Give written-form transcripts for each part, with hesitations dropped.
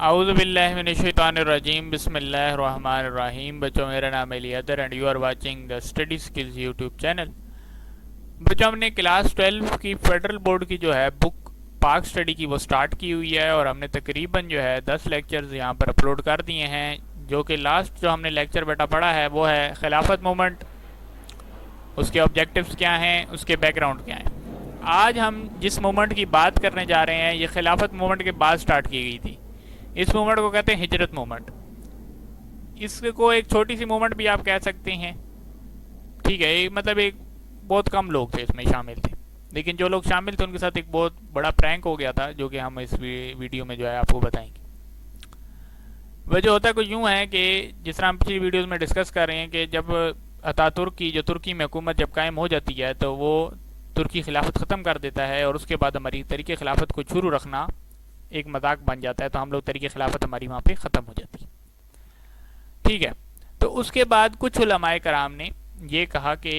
اعوذ باللہ من الشیطان الرجیم بسم اللہ الرحمن الرحیم. بچوں میرا نام ہے الیادر and you are watching the study skills YouTube channel. بچوں ہم نے کلاس 12 کی فیڈرل بورڈ کی جو ہے بک پاک اسٹڈی کی وہ سٹارٹ کی ہوئی ہے اور ہم نے تقریباً جو ہے 10 لیکچرز یہاں پر اپلوڈ کر دیے ہیں. جو کہ لاسٹ جو ہم نے لیکچر بیٹا پڑھا ہے وہ ہے خلافت مومنٹ، اس کے آبجیکٹیوز کیا ہیں، اس کے بیک گراؤنڈ کیا ہیں. آج ہم جس مومنٹ کی بات کرنے جا رہے ہیں یہ خلافت مومنٹ کے بعد سٹارٹ کی گئی تھی. اس مومنٹ کو کہتے ہیں ہجرت مومنٹ. اس کو ایک چھوٹی سی مومنٹ بھی آپ کہہ سکتے ہیں. ٹھیک ہے، مطلب ایک بہت کم لوگ تھے اس میں شامل تھے، لیکن جو لوگ شامل تھے ان کے ساتھ ایک بہت بڑا پرینک ہو گیا تھا جو کہ ہم اس ویڈیو میں جو ہے آپ کو بتائیں گے. وجہ ہوتا کچھ یوں ہے کہ جس طرح ہم پچھلی ویڈیوز میں ڈسکس کر رہے ہیں کہ جب اتاترک کی جو ترکی میں حکومت جب قائم ہو جاتی ہے تو وہ ترکی خلافت ختم کر دیتا ہے اور اس کے بعد ہماری طریقے خلافت کو شروع رکھنا ایک مذاق بن جاتا ہے، تو ہم لوگ طریقے خلافت ہماری وہاں پہ ختم ہو جاتی ہے. ٹھیک ہے، تو اس کے بعد کچھ علماء کرام نے یہ کہا کہ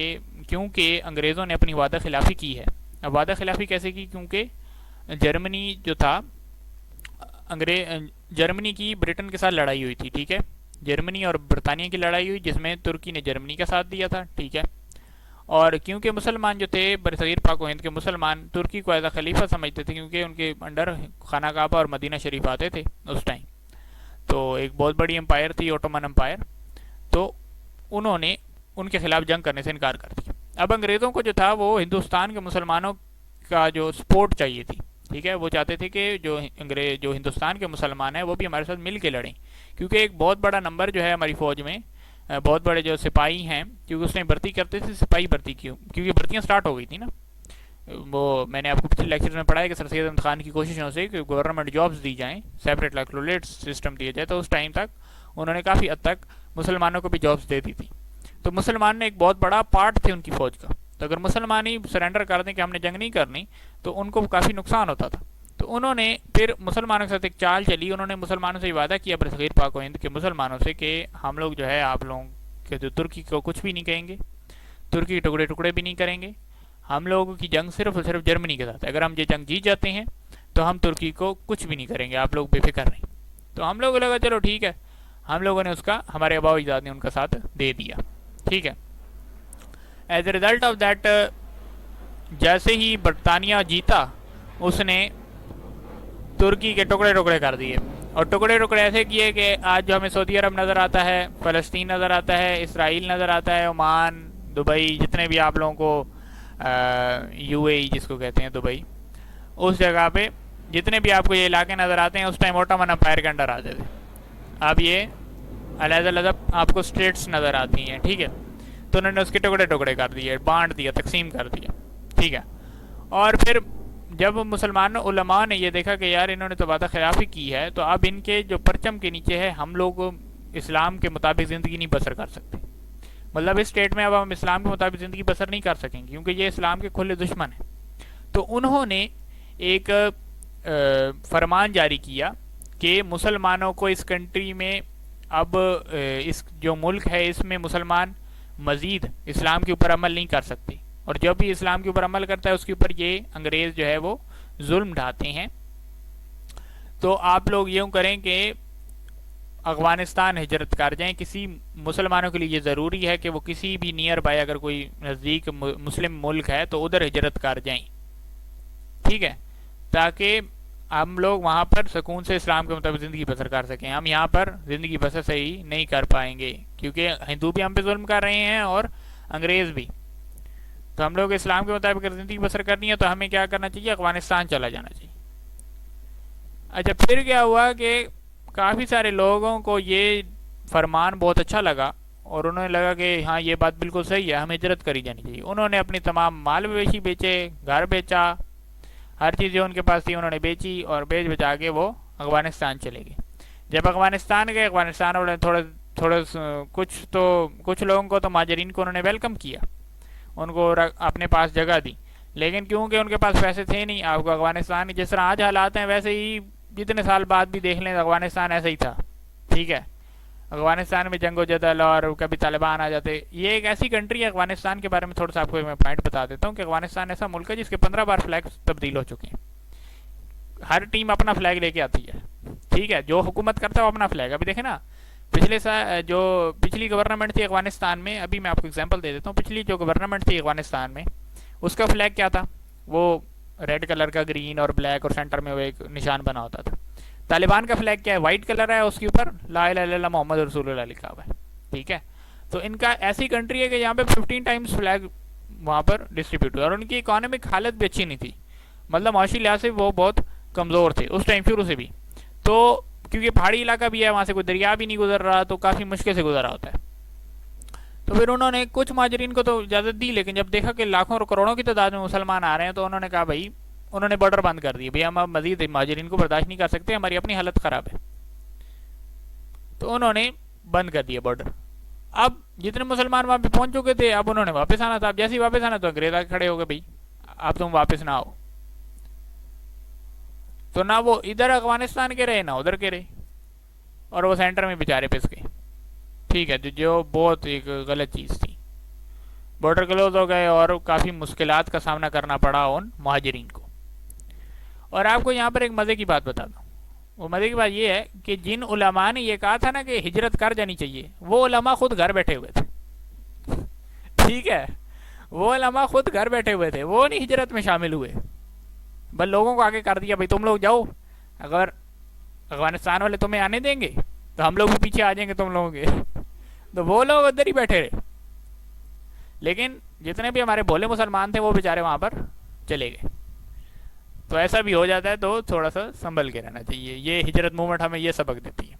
کیونکہ انگریزوں نے اپنی وعدہ خلافی کی ہے. اب وعدہ خلافی کیسے کی؟ کیونکہ جرمنی جو تھا جرمنی کی برٹن کے ساتھ لڑائی ہوئی تھی. ٹھیک ہے، جرمنی اور برطانیہ کی لڑائی ہوئی جس میں ترکی نے جرمنی کا ساتھ دیا تھا. ٹھیک ہے، اور کیونکہ مسلمان جو تھے برصغیر پاک و ہند کے مسلمان ترکی کو ایز اے خلیفہ سمجھتے تھے کیونکہ ان کے انڈر خانہ کعبہ اور مدینہ شریف آتے تھے اس ٹائم. تو ایک بہت بڑی امپائر تھی اوٹومن امپائر، تو انہوں نے ان کے خلاف جنگ کرنے سے انکار کر دیا. اب انگریزوں کو جو تھا وہ ہندوستان کے مسلمانوں کا جو سپورٹ چاہیے تھی. ٹھیک ہے، وہ چاہتے تھے کہ جو ہندوستان کے مسلمان ہیں وہ بھی ہمارے ساتھ مل کے لڑیں، کیونکہ ایک بہت بڑا نمبر جو ہے ہماری فوج میں بہت بڑے جو سپاہی ہیں، کیونکہ اس نے بھرتی کرتے تھے سپاہی بھرتی کی کیونکہ بھرتیاں سٹارٹ ہو گئی تھی نا. وہ میں نے آپ کو پچھلے لیکچر میں پڑھا ہے کہ سر سید احمد خان کی کوششوں سے کہ گورنمنٹ جابز دی جائیں، سیپریٹ الیکٹوریٹ سسٹم دیا جائے، تو اس ٹائم تک انہوں نے کافی حد تک مسلمانوں کو بھی جابز دے دی تھی. تو مسلمان نے ایک بہت بڑا پارٹ تھے ان کی فوج کا. تو اگر مسلمان ہی سرنڈر کر دیں کہ ہم نے جنگ نہیں کرنی تو ان کو کافی نقصان ہوتا تھا. تو انہوں نے پھر مسلمانوں کے ساتھ ایک چال چلی. انہوں نے مسلمانوں سے وعدہ کیا برصغیر پاک و ہند کے مسلمانوں سے کہ ہم لوگ جو ہے آپ لوگوں کے جو ترکی کو کچھ بھی نہیں کہیں گے، ترکی کے ٹکڑے ٹکڑے بھی نہیں کریں گے. ہم لوگوں کی جنگ صرف اور صرف جرمنی کے ساتھ ہے. اگر ہم یہ جنگ جیت جاتے ہیں تو ہم ترکی کو کچھ بھی نہیں کریں گے، آپ لوگ بے فکر رہیں. تو ہم لوگوں کو لگا چلو ٹھیک ہے، ہم لوگوں نے اس کا ہمارے آباء و اجداد نے ان کا ساتھ دے دیا. ٹھیک ہے، as a result of that جیسے ہی برطانیہ جیتا اس نے ترکی کے ٹکڑے ٹکڑے کر دیے. اور ٹکڑے ٹکڑے ایسے کیے کہ آج جو ہمیں سعودی عرب نظر آتا ہے، فلسطین نظر آتا ہے، اسرائیل نظر آتا ہے، عمان، دبئی، جتنے بھی آپ لوگوں کو یو اے ای جس کو کہتے ہیں دبئی، اس جگہ پہ جتنے بھی آپ کو یہ علاقے نظر آتے ہیں اس ٹائم اوٹومن امپائر کے انڈر آتے تھے. اب یہ علیحدہ علیحدہ آپ کو اسٹیٹس نظر آتی ہیں. ٹھیک ہے، تو انہوں نے اس کے ٹکڑے ٹکڑے کر دیے، بانٹ دیا، تقسیم کر دیا. ٹھیک ہے، اور پھر جب مسلمان علماء نے یہ دیکھا کہ یار انہوں نے تو وعدہ خلافی کی ہے، تو اب ان کے جو پرچم کے نیچے ہے ہم لوگ اسلام کے مطابق زندگی نہیں بسر کر سکتے. مطلب اس اسٹیٹ میں اب ہم اسلام کے مطابق زندگی بسر نہیں کر سکیں گے کیونکہ یہ اسلام کے کھلے دشمن ہیں. تو انہوں نے ایک فرمان جاری کیا کہ مسلمانوں کو اس کنٹری میں اب اس جو ملک ہے اس میں مسلمان مزید اسلام کے اوپر عمل نہیں کر سکتے، اور جب بھی اسلام کے اوپر عمل کرتا ہے اس کے اوپر یہ انگریز جو ہے وہ ظلم ڈھاتے ہیں. تو آپ لوگ یوں کریں کہ افغانستان ہجرت کر جائیں. کسی مسلمانوں کے لیے یہ ضروری ہے کہ وہ کسی بھی نیئر بائی اگر کوئی نزدیک مسلم ملک ہے تو ادھر ہجرت کر جائیں. ٹھیک ہے، تاکہ ہم لوگ وہاں پر سکون سے اسلام کے مطابق زندگی بسر کر سکیں. ہم یہاں پر زندگی بسر صحیح نہیں کر پائیں گے کیونکہ ہندو بھی ہم پہ ظلم کر رہے ہیں اور انگریز بھی. تو ہم لوگ اسلام کے مطابق زندگی بسر کرنی ہے تو ہمیں کیا کرنا چاہیے؟ افغانستان چلا جانا چاہیے. اچھا، پھر کیا ہوا کہ کافی سارے لوگوں کو یہ فرمان بہت اچھا لگا اور انہوں نے لگا کہ ہاں یہ بات بالکل صحیح ہے، ہمیں ہجرت کری جانی چاہیے. انہوں نے اپنی تمام مال مویشی بیچے، گھر بیچا، ہر چیز جو ان کے پاس تھی انہوں نے بیچی اور بیچ بچا کے وہ افغانستان چلے گئے. جب افغانستان گئے، افغانستان والے تھوڑے کچھ لوگوں کو تو مہاجرین کو انہوں نے ویلکم کیا، ان کو اپنے پاس جگہ دی. لیکن کیونکہ ان کے پاس پیسے تھے نہیں، آپ کو افغانستان جس طرح آج حالات ہیں ویسے ہی جتنے سال بعد بھی دیکھ لیں افغانستان ایسا ہی تھا. ٹھیک ہے، افغانستان میں جنگ و جدل اور کبھی طالبان آ جاتے. یہ ایک ایسی کنٹری ہے، افغانستان کے بارے میں تھوڑا سا آپ کو میں پوائنٹ بتا دیتا ہوں کہ افغانستان ایسا ملک ہے جس کے 15 بار فلیگ تبدیل ہو چکے ہیں. ہر ٹیم اپنا فلیگ لے کے آتی ہے. ٹھیک ہے. جو حکومت کرتا ہے وہ اپنا فلیگ. ابھی دیکھیں نا جو پچھلی گورنمنٹ تھی افغانستان میں, ابھی میں آپ کو اگزامپل دے دیتا ہوں. پچھلی جو گورنمنٹ تھی افغانستان میں, اس کا فلیگ کیا تھا؟ وہ ریڈ کلر کا, گرین اور بلیک, اور سینٹر میں وہ ایک نشان بنا ہوتا تھا. طالبان کا فلیگ کیا ہے؟ وائٹ کلر ہے, اس کے اوپر لا الہ الا اللہ محمد رسول اللہ لکھا ہوا ہے. ٹھیک ہے. تو ان کا ایسی کنٹری ہے کہ یہاں پہ 15 ٹائمز فلیگ وہاں پر ڈسٹریبیوٹ ہوا, اور ان کی اکانومک حالت بھی اچھی نہیں تھی, مطلب معاشی لحاظ سے وہ بہت کمزور تھے اس ٹائم شروع سے بھی. تو کیونکہ پہاڑی علاقہ بھی ہے, وہاں سے کوئی دریا بھی نہیں گزر رہا, تو کافی مشکل سے گزر رہا ہوتا ہے. تو پھر انہوں نے کچھ مہاجرین کو تو اجازت دی, لیکن جب دیکھا کہ لاکھوں اور کروڑوں کی تعداد میں مسلمان آ رہے ہیں, تو انہوں نے کہا بھائی, انہوں نے بارڈر بند کر دیے. بھائی ہم اب مزید مہاجرین کو برداشت نہیں کر سکتے, ہماری اپنی حالت خراب ہے. تو انہوں نے بند کر دیا بارڈر. اب جتنے مسلمان وہاں پہ پہنچ چکے تھے, اب انہوں نے واپس آنا تھا. اب جیسے ہی واپس آنا تو انگریز آ کے کھڑے ہو گئے, بھائی اب تم واپس نہ آؤ. تو نہ وہ ادھر افغانستان کے رہے, نہ ادھر کے رہے, اور وہ سینٹر میں بیچارے پس گئے. ٹھیک ہے. جو بہت ایک غلط چیز تھی. بارڈر کلوز ہو گئے اور کافی مشکلات کا سامنا کرنا پڑا ان مہاجرین کو. اور آپ کو یہاں پر ایک مزے کی بات بتا دوں. وہ مزے کی بات یہ ہے کہ جن علماء نے یہ کہا تھا نا کہ ہجرت کر جانی چاہیے, وہ علماء خود گھر بیٹھے ہوئے تھے. ٹھیک ہے. وہ علماء خود گھر بیٹھے ہوئے تھے, وہ نہیں ہجرت میں شامل ہوئے, بس لوگوں کو آگے کر دیا بھائی تم لوگ جاؤ, اگر افغانستان والے تمہیں آنے دیں گے تو ہم لوگ بھی پیچھے آ جائیں گے تم لوگوں کے. تو وہ لوگ ادھر ہی بیٹھے رہے. لیکن جتنے بھی ہمارے بھولے مسلمان تھے وہ بیچارے وہاں پر چلے گئے. تو ایسا بھی ہو جاتا ہے, تو تھوڑا سا سنبھل کے رہنا چاہیے. یہ ہجرت موومنٹ ہمیں یہ سبق دیتی ہے.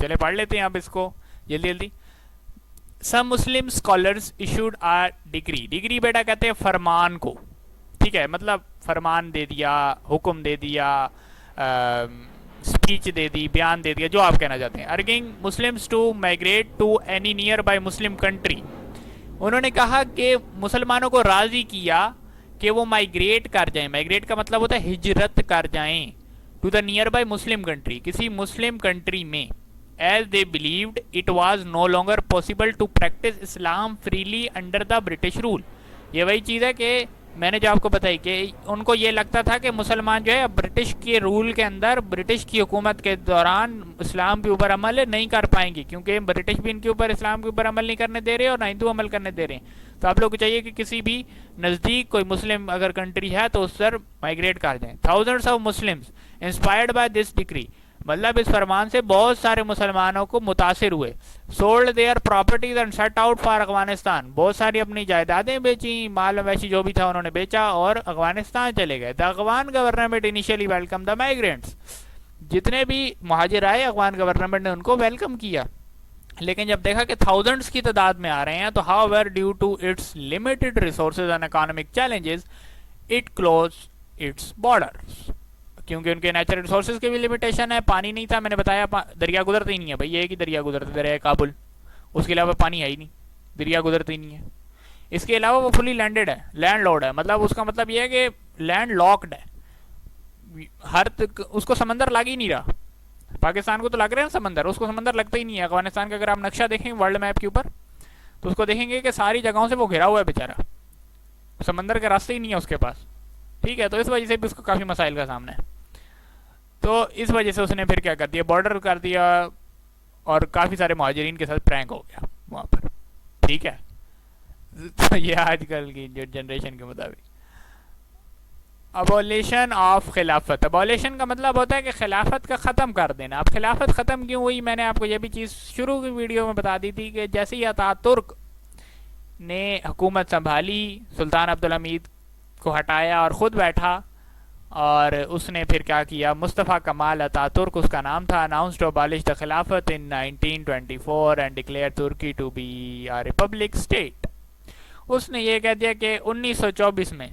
چلے پڑھ لیتے ہیں اب اس کو جلدی جلدی. سم مسلم اسکالرز ایشوڈ آ ڈگری. ڈگری بیٹا کہتے ہیں فرمان کو. ٹھیک ہے, مطلب فرمان دے دیا, حکم دے دیا, اسپیچ دے دی, بیان دے دیا, جو آپ کہنا چاہتے ہیں. Urging Muslims to migrate to any nearby Muslim country. انہوں نے کہا کہ مسلمانوں کو راضی کیا کہ وہ مائگریٹ کر جائیں. مائگریٹ کا مطلب ہوتا ہے ہجرت کر جائیں. To the nearby Muslim country, کسی مسلم کنٹری میں. As they believed it was no longer possible to practice Islam freely under the British rule. یہ وہی چیز ہے کہ میں نے جو آپ کو بتائی کہ ان کو یہ لگتا تھا کہ مسلمان جو ہے برٹش کے رول کے اندر, برٹش کی حکومت کے دوران اسلام کے اوپر عمل نہیں کر پائیں گے, کیونکہ برٹش بھی ان کے اوپر اسلام کے اوپر عمل نہیں کرنے دے رہے اور نہ ہندو عمل کرنے دے رہے ہیں. تو آپ لوگ کو چاہیے کہ کسی بھی نزدیک کوئی مسلم اگر کنٹری ہے تو اس پر مائگریٹ کر جائیں. Thousands of Muslims inspired by this degree, مطلب اس فرمان سے بہت سارے مسلمانوں کو متاثر ہوئے. Sold their properties and set out for Afghanistan. بہت ساری اپنی جائیدادیں بیچیں, مال مویشی جو بھی تھا انہوں نے بیچا اور افغانستان چلے گئے. The Afghan government initially welcome the migrants. جتنے بھی مہاجر آئے افغان گورنمنٹ نے ان کو ویلکم کیا, لیکن جب دیکھا کہ تھاؤزنڈس کی تعداد میں آ رہے ہیں, تو however due to its limited resources and economic challenges it close its borders. کیونکہ ان کے نیچرل ریسورسز کی بھی لمیٹیشن ہے. پانی نہیں تھا, میں نے بتایا دریا گزرتے ہی نہیں ہے. بھائی یہ کہ دریا گزرتے, دریا کابل, اس کے علاوہ پانی ہے ہی نہیں, دریا گزرتے ہی نہیں ہے. اس کے علاوہ وہ فلی لینڈڈ ہے, لینڈ لارڈ ہے, مطلب اس کا مطلب یہ ہے کہ لینڈ لاکڈ ہے. اس کو سمندر لگ ہی نہیں رہا. پاکستان کو تو لگ رہے ہیں سمندر, اس کو سمندر لگتا ہی نہیں ہے. افغانستان کا اگر آپ نقشہ دیکھیں ورلڈ میپ کے اوپر, تو اس کو دیکھیں گے کہ ساری جگہوں سے وہ گھرا ہوا ہے بیچارہ, سمندر کا راستہ ہی نہیں ہے اس کے پاس. ٹھیک ہے. تو اس وجہ سے بھی اس کو کافی مسائل کا سامنا ہے. تو اس وجہ سے اس نے پھر کیا کر دیا, بارڈر کر دیا, اور کافی سارے مہاجرین کے ساتھ پرینک ہو گیا وہاں پر. ٹھیک ہے. تو یہ آج کل کی جو جنریشن کے مطابق. ابولیشن آف خلافت. ابولیشن کا مطلب ہوتا ہے کہ خلافت کا ختم کر دینا. اب خلافت ختم کیوں ہوئی, میں نے آپ کو یہ بھی چیز شروع کی ویڈیو میں بتا دی تھی کہ جیسے ہی اتا ترک نے حکومت سنبھالی, سلطان عبدالحمید کو ہٹایا اور خود بیٹھا, اور اس نے پھر کیا کیا, مصطفیٰ کمال اتا ترک اس کا نام تھا, announced to abolish the خلافت in 1924 and declared Turkey to be a republic state. اس نے یہ کہہ دیا کہ 1924 میں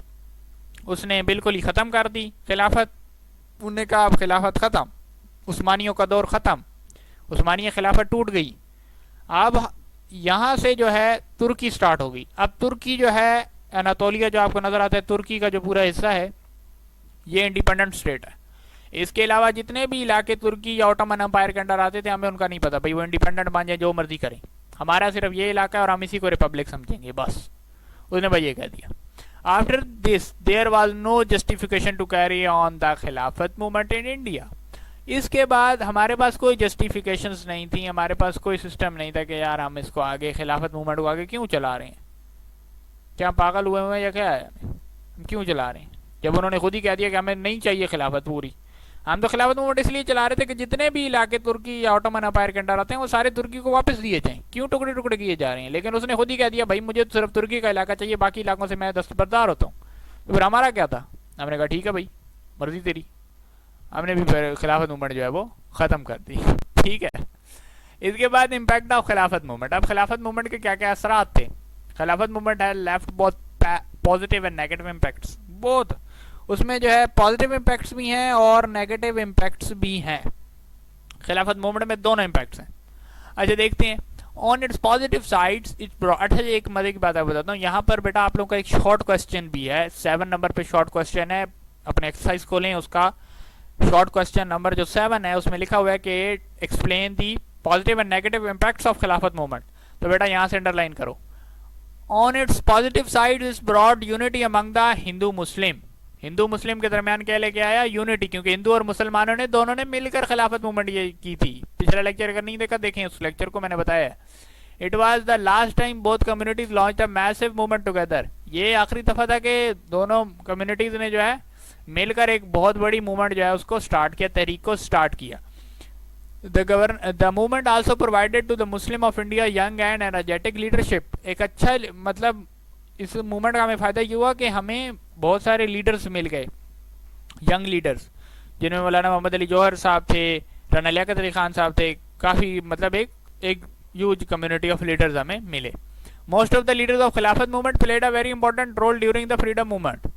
اس نے بالکل ہی ختم کر دی خلافت. انہوں نے کہا اب خلافت ختم, عثمانیوں کا دور ختم, عثمانی خلافت ٹوٹ گئی. اب یہاں سے جو ہے ترکی سٹارٹ ہو گئی. اب ترکی جو ہے, اناطولیہ جو آپ کو نظر آتا ہے, ترکی کا جو پورا حصہ ہے یہ انڈیپینڈنٹ اسٹیٹ ہے. اس کے علاوہ جتنے بھی علاقے ترکی یا اوٹومن امپائر کے انڈر آتے تھے, ہمیں ان کا نہیں پتا. بھائی وہ انڈیپینڈنٹ بن جائیں, جو مرضی کریں, ہمارا صرف یہ علاقہ ہے اور ہم اسی کو ریپبلک سمجھیں گے بس. اس نے بھائی یہ کہہ دیا. After this there was no justification to carry on the Khilafat movement in India. اس کے بعد ہمارے پاس کوئی جسٹیفیکیشنز نہیں تھی، ہمارے پاس کوئی سسٹم نہیں تھا کہ یار ہم اس کو آگے خلافت موومنٹ کو آگے کیوں چلا رہے ہیں، کیا پاگل ہوئے ہوئے ہیں یا کیا ہے، ہم کیوں چلا رہے ہیں، جب انہوں نے خود ہی کہہ دیا کہ ہمیں نہیں چاہیے خلافت پوری. ہم تو خلافت موومنٹ اس لیے چلا رہے تھے کہ جتنے بھی علاقے ترکی یا آٹومن امپائر کے انڈر آتے ہیں وہ سارے ترکی کو واپس دیے جائیں، کیوں ٹکڑے ٹکڑے کیے جا رہے ہیں. لیکن اس نے خود ہی کہہ دیا بھائی مجھے تو صرف ترکی کا علاقہ چاہیے، باقی علاقوں سے میں دستبردار ہوتا ہوں. تو پھر ہمارا کیا تھا، ہم نے کہا ٹھیک ہے بھائی مرضی تیری، ہم نے بھی پھر خلافت موومنٹ جو ہے وہ ختم کر دی. ٹھیک ہے. اس کے بعد امپیکٹ آف خلافت موومنٹ. اب خلافت موومنٹ کے کیا کیا اثرات تھے. خلافت موومنٹ ہے لیفٹ بہت پازیٹیو اینڈ نیگیٹو امپیکٹس بہت، اس میں جو ہے پازیٹیو امپیکٹس بھی ہیں اور نیگیٹو امپیکٹس بھی ہیں. خلافت موومنٹ میں دونوں امپیکٹس ہیں. اچھا دیکھتے ہیں آن اٹس پازیٹیو سائڈس. اچھا ایک مزے کی بات آپ بتاتا ہوں، یہاں پر بیٹا آپ لوگوں کا ایک شارٹ کوسچن بھی ہے، 7 نمبر پہ شارٹ کوسچن ہے، اپنے ایکسرسائز کھولیں، اس کا شارٹ کوسچن نمبر جو 7 ہے اس میں لکھا ہوا ہے کہ explain the positive and negative impacts of Khilafat movement. تو بیٹا یہاں سے انڈر لائن کرو. On its positive side is broad unity among the Hindu Muslim. ہندو مسلم کے درمیان کیا لے کے آیا، یونٹی، کیونکہ ہندو اور مسلمانوں نے دونوں نے مل کر خلافت موومنٹ یہ کی تھی. پچھلا لیکچر اگر نہیں دیکھا دیکھیں، اس لیکچر کو میں نے بتایا ہے. It was the last time both communities launch a mass movement together. یہ آخری دفعہ تھا کہ دونوں کمیونٹیز نے جو ہے مل کر ایک بہت بڑی موومنٹ جو ہے اس کو سٹارٹ کیا، تحریک کو سٹارٹ کیا. The movement also provided to the Muslim of India young and energetic leadership. ایک اچھا مطلب اس موومنٹ کا ہمیں فائدہ یہ ہوا کہ ہمیں بہت سارے لیڈرز مل گئے، ینگ لیڈرز، جن میں مولانا محمد علی جوہر صاحب تھے، رانا لیاقت علی خان صاحب تھے، کافی مطلب ایک ہیوج کمیونٹی آف لیڈرز ہمیں ملے. Most of the leaders of Khilafat movement played a very important role during the freedom movement.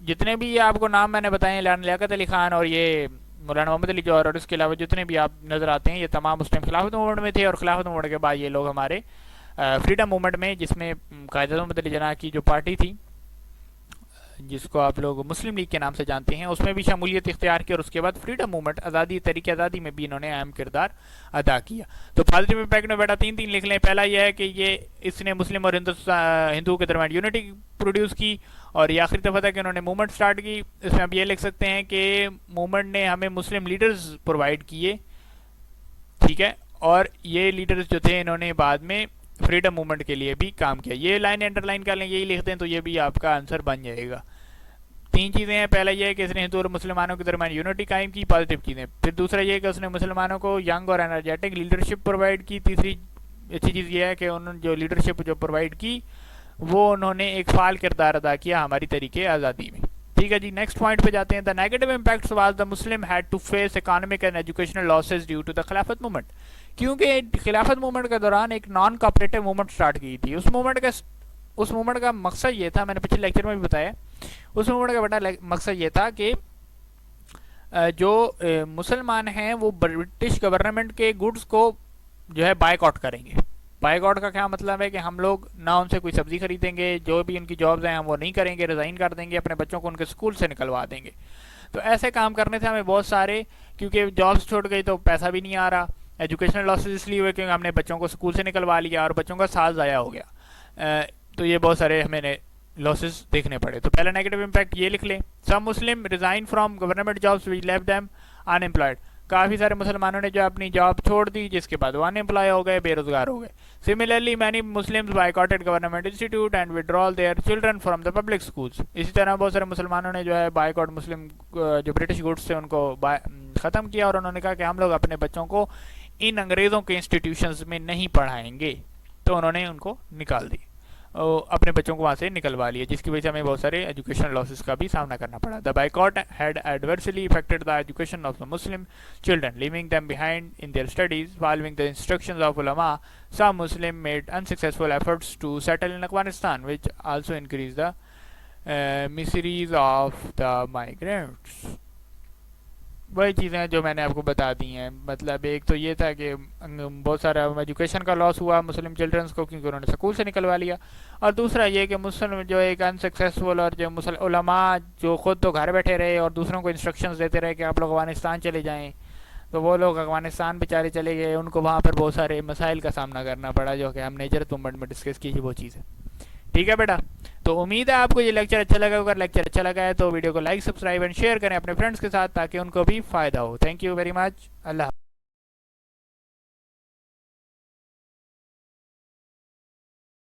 جتنے بھی یہ آپ کو نام میں نے بتائے، رانا لیاقت علی خان اور یہ مولانا محمد علی جوہر، اور اس کے علاوہ جتنے بھی آپ نظر آتے ہیں یہ تمام اس ٹائم خلافت موومنٹ میں تھے. اور خلافت موومنٹ کے بعد یہ لوگ ہمارے فریڈم موومنٹ میں، جس میں قائد اعظم محمد علی جناح کی جو پارٹی تھی جس کو آپ لوگ مسلم لیگ کے نام سے جانتے ہیں، اس میں بھی شمولیت اختیار کی. اور اس کے بعد فریڈم موومنٹ، آزادی، تحریک آزادی میں بھی انہوں نے اہم کردار ادا کیا. تو پازیٹیو امپیکٹ میں بیٹا 3 لکھ لیں. پہلا یہ ہے کہ یہ اس نے مسلم اور ہندو کے درمیان یونٹی پروڈیوس کی، اور یہ آخری دفعہ تھا کہ انہوں نے موومنٹ سٹارٹ کی. اس میں اب یہ لکھ سکتے ہیں کہ موومنٹ نے ہمیں مسلم لیڈرز پرووائڈ کیے. ٹھیک ہے. اور یہ لیڈرز جو تھے انہوں نے بعد میں فریڈم موومنٹ کے لیے بھی کام کیا. یہ لائن انڈر لائن کر لیں، یہی لکھتے ہیں تو یہ بھی آپ کا آنسر بن جائے گا. 3 چیزیں ہیں. پہلا یہ ہے کہ اس نے ہندو اور مسلمانوں کے درمیان یونٹی قائم کی، پازیٹیو چیزیں. پھر دوسرا یہ ہے کہ اس نے مسلمانوں کو ینگ اور انرجیٹک لیڈرشپ پرووائڈ کی. تیسری اچھی چیز یہ ہے کہ انہوں نے جو لیڈرشپ جو پرووائڈ کی وہ انہوں نے ایک فعال کردار ادا کیا ہماری تحریک آزادی میں. ٹھیک ہے جی. نیکسٹ پوائنٹ پہ جاتے ہیں. The negative impacts was the Muslim had to face economic and educational losses due to the Khilafat movement. کیونکہ خلافت موومنٹ کے دوران ایک نان کوآپریٹو موومنٹ سٹارٹ کی تھی. اس موومنٹ کا مقصد یہ تھا، میں نے پچھلے لیکچر میں بھی بتایا، اس موومنٹ کا بڑا مقصد یہ تھا کہ جو مسلمان ہیں وہ برٹش گورنمنٹ کے گڈز کو جو ہے بائیک آؤٹ کریں گے. بائیک آؤٹ کا کیا مطلب ہے کہ ہم لوگ نہ ان سے کوئی سبزی خریدیں گے، جو بھی ان کی جابز ہیں ہم وہ نہیں کریں گے، ریزائن کر دیں گے، اپنے بچوں کو ان کے اسکول سے نکلوا دیں گے. تو ایسے کام کرنے سے ہمیں بہت سارے، کیونکہ جابز چھوٹ گئی تو پیسہ بھی نہیں آ رہا. ایجوکیشنل لاسز اس لیے ہوئے کیونکہ ہم نے بچوں کو اسکول سے نکلوا لیا اور بچوں کا سال ضائع ہو گیا. تو یہ بہت سارے ہمیں لاسز دیکھنے پڑے. تو پہلا نیگیٹو امپیکٹ یہ لکھ لیں. Some Muslim resign from government jobs which left them unemployed. کافی سارے مسلمانوں نے جو اپنی جاب چھوڑ دی جس کے بعد وہ ان امپلائی ہو گئے، بے روزگار ہو گئے. Similarly many Muslims boycotted government institute and withdrew their children from the public schools. اسی طرح بہت سارے مسلمانوں نے جو ہے بائیکاٹ مسلم جو برٹش گڈس تھے ان کو ختم کیا، اور انہوں نے کہا کہ ہم لوگ اپنے بچوں کو ان انگریزوں کے انسٹیٹیوشنز میں نہیں پڑھائیں گے. تو انہوں نے ان کو نکال دی، اپنے بچوں کو وہاں سے نکلوا لیا، جس کی وجہ سے ہمیں بہت سارے ایجوکیشن لاسز کا بھی سامنا کرنا پڑا. The boycott had adversely affected the education of the Muslim children leaving them behind in their studies. Following the instructions of ulama, some Muslims made unsuccessful efforts to settle in Afghanistan, which also increased the miseries of the migrants. وہی چیزیں جو میں نے آپ کو بتا دی ہیں. مطلب ایک تو یہ تھا کہ بہت سارا ایجوکیشن کا لاس ہوا مسلم چلڈرنس کو کیونکہ انہوں نے سکول سے نکلوا لیا. اور دوسرا یہ کہ مسلم جو ایک انسکسیسفل اور جو علماء جو خود تو گھر بیٹھے رہے اور دوسروں کو انسٹرکشنز دیتے رہے کہ آپ لوگ افغانستان چلے جائیں، تو وہ لوگ افغانستان بیچارے چلے گئے، ان کو وہاں پر بہت سارے مسائل کا سامنا کرنا پڑا جو کہ ہم نے ہجرت موومنٹ میں ڈسکس کی وہ چیز ہے. ٹھیک ہے بیٹا. تو امید ہے آپ کو یہ لیکچر اچھا لگا. اگر لیکچر اچھا لگا ہے تو ویڈیو کو لائک سبسکرائب اینڈ شیئر کریں اپنے فرینڈس کے ساتھ تاکہ ان کو بھی فائدہ ہو. Thank you very much. Allah